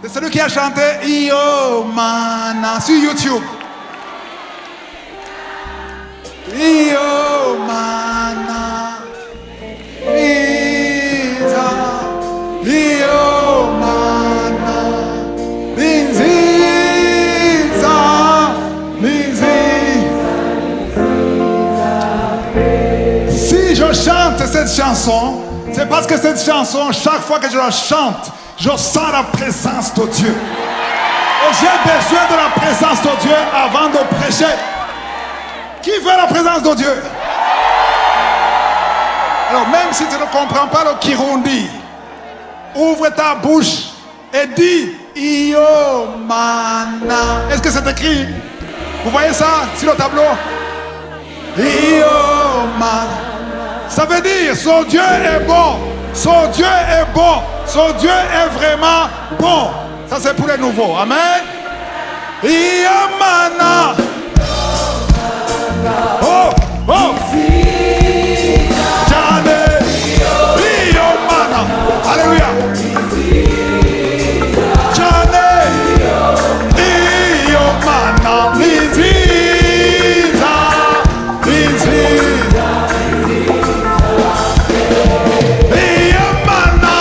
C'est celui qui a chanté Io Mana sur YouTube. Io Mana Isa Io Mana Linziza Si je chante cette chanson, c'est parce que cette chanson, chaque fois que je la chante, je sens la présence de Dieu. Et j'ai besoin de la présence de Dieu avant de prêcher. Qui veut la présence de Dieu? Alors même si tu ne comprends pas le Kirundi, ouvre ta bouche et dis Io Mana. Est-ce que c'est écrit? Vous voyez ça sur le tableau? Io Mana. Ça veut dire son Dieu est bon. Son Dieu est bon. Son Dieu est vraiment bon. Ça c'est pour les nouveaux. Amen. Io Mana. Oh, oh. Jane. Io Mana. Alléluia. Jane. Io Mana. Liziza. Liziza. Io Mana.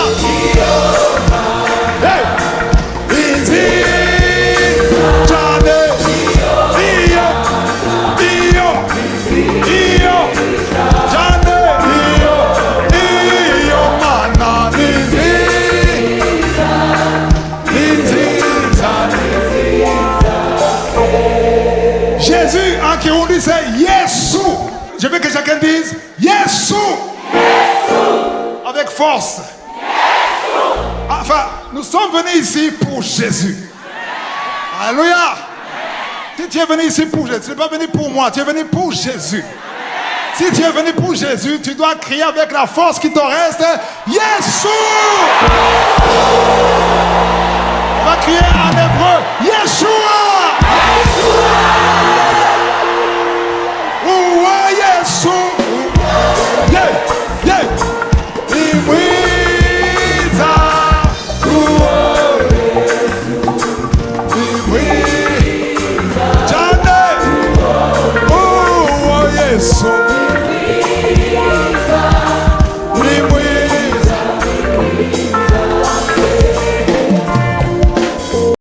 Hey. Liziza. Jane. Io. Jane. Io Mana. Liziza. Liziza. Jésus en Kirundi c'est Yesu. Je veux que chacun dise Yesu. Avec force. Enfin, nous sommes venus ici pour Jésus. Alléluia. Si tu es venu ici pour Jésus, tu n'es pas venu pour moi, tu es venu pour Jésus. Si tu es venu pour Jésus, tu dois crier avec la force qui te reste Yesu. On va crier en hébreu Yeshua. Ouah Yesu.